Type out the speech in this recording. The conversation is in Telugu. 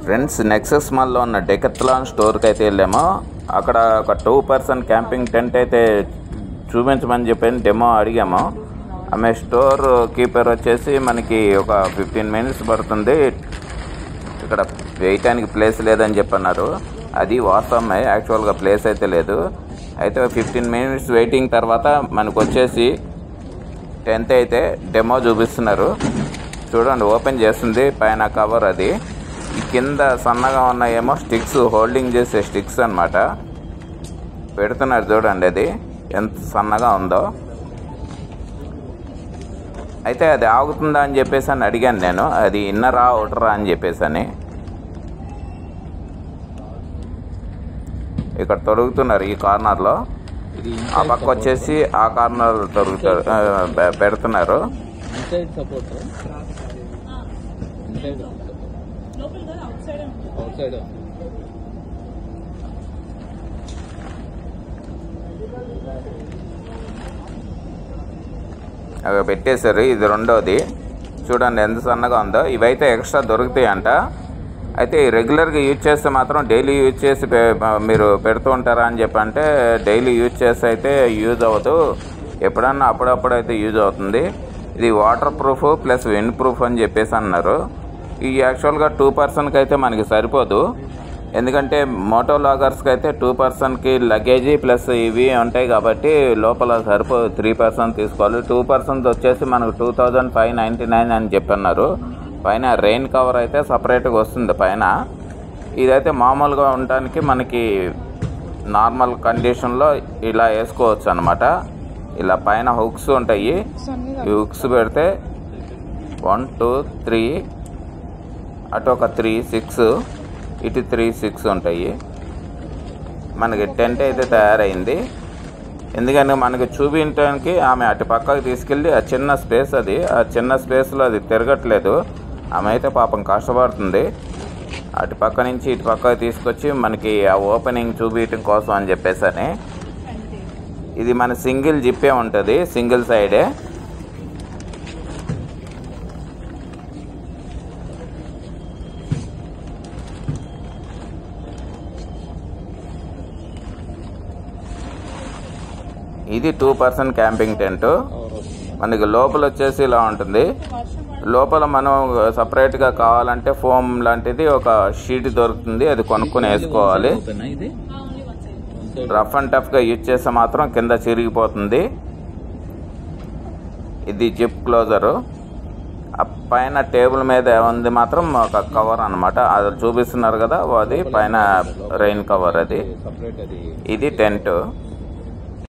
ఫ్రెండ్స్, నెక్సస్ మాల్లో ఉన్న డెకత్లాన్ స్టోర్కి అయితే వెళ్ళాము. అక్కడ ఒక 2 క్యాంపింగ్ టెంట్ అయితే చూపించమని చెప్పి డెమో అడిగాము. ఆమె స్టోర్ కీపర్ వచ్చేసి మనకి ఒక 15 మినిట్స్ పడుతుంది, ఇక్కడ వేయటానికి ప్లేస్ లేదని చెప్పన్నారు. అది వాస్తవమే, యాక్చువల్గా ప్లేస్ అయితే లేదు. అయితే 15 మినిట్స్ వెయిటింగ్ తర్వాత మనకు వచ్చేసి టెంట్ అయితే డెమో చూపిస్తున్నారు. చూడండి, ఓపెన్ చేస్తుంది, పైన కవర్ అది. ఈ కింద సన్నగా ఉన్నాయేమో స్టిక్స్, హోల్డింగ్ చేసే స్టిక్స్ అన్నమాట. పెడుతున్నారు చూడండి, అది ఎంత సన్నగా ఉందో. అయితే అది ఆగుతుందా అని చెప్పేసి అని అడిగాను నేను, అది ఇన్నరా అవుటరా అని చెప్పేసి అని. ఇక్కడ తొడుగుతున్నారు ఈ కార్నర్లో, ఆ పక్క వచ్చేసి ఆ కార్నర్ తొడుగుతారు పెడుతున్నారు. అవి పెట్టేశారు. ఇది రెండోది, చూడండి ఎంత సన్నగా ఉందో. ఇవైతే ఎక్స్ట్రా దొరుకుతాయి అంట. అయితే రెగ్యులర్గా యూజ్ చేస్తే మాత్రం డైలీ యూజ్ చేసి మీరు పెడుతూ ఉంటారా అని చెప్పంటే, డైలీ యూజ్ చేస్తే అయితే యూజ్ అవ్వదు, ఎప్పుడన్నా అప్పుడప్పుడు అయితే యూజ్ అవుతుంది. ఇది water proof plus wind proof అని చెప్పేసి అన్నారు. ఈ యాక్చువల్గా 2 పర్సన్కి అయితే మనకి సరిపోదు, ఎందుకంటే మోటో లాగర్స్కి అయితే 2 పర్సన్కి లగేజీ ప్లస్ ఇవి ఉంటాయి కాబట్టి లోపల సరిపోదు. 3 పర్సన్ తీసుకోవాలి. 2 పర్సన్స్ వచ్చేసి మనకు 2599 అని చెప్పన్నారు. పైన రెయిన్ కవర్ అయితే సపరేట్గా వస్తుంది పైన. ఇదైతే మామూలుగా ఉండటానికి మనకి నార్మల్ కండిషన్లో ఇలా వేసుకోవచ్చు అనమాట. ఇలా పైన హుక్స్ ఉంటాయి, ఈ హుక్స్ పెడితే 1 2 3 అటు ఒక 3 6 ఇటు 3 6 ఉంటాయి. మనకి టెంట్ అయితే తయారైంది. ఎందుకంటే మనకి చూపించడానికి ఆమె అటు పక్కకి తీసుకెళ్ళి ఆ చిన్న స్పేస్, అది ఆ చిన్న స్పేస్లో అది తిరగట్లేదు. ఆమె అయితే పాపం కష్టపడుతుంది. అటు పక్క నుంచి ఇటు పక్కకి తీసుకొచ్చి మనకి ఆ ఓపెనింగ్ చూపించడం కోసం అని చెప్పేసి. ఇది మన సింగిల్ జిప్పే ఉంటుంది, సింగిల్ సైడే. ఇది 2 క్యాంపింగ్ టెంట్. మనకి లోపల వచ్చేసి ఇలా ఉంటుంది. లోపల మనం సపరేట్గా కావాలంటే ఫోమ్ లాంటిది ఒక షీట్ దొరుకుతుంది, అది కొనుక్కొని వేసుకోవాలి. రఫ్ అండ్ టఫ్గా యూజ్ చేస్తే మాత్రం కింద చిరిగిపోతుంది. ఇది జిప్ క్లోజరు. పైన టేబుల్ మీద ఉంది మాత్రం ఒక కవర్ అనమాట, అది చూపిస్తున్నారు కదా, అది పైన రెయిన్ కవర్. అది ఇది టెంట్.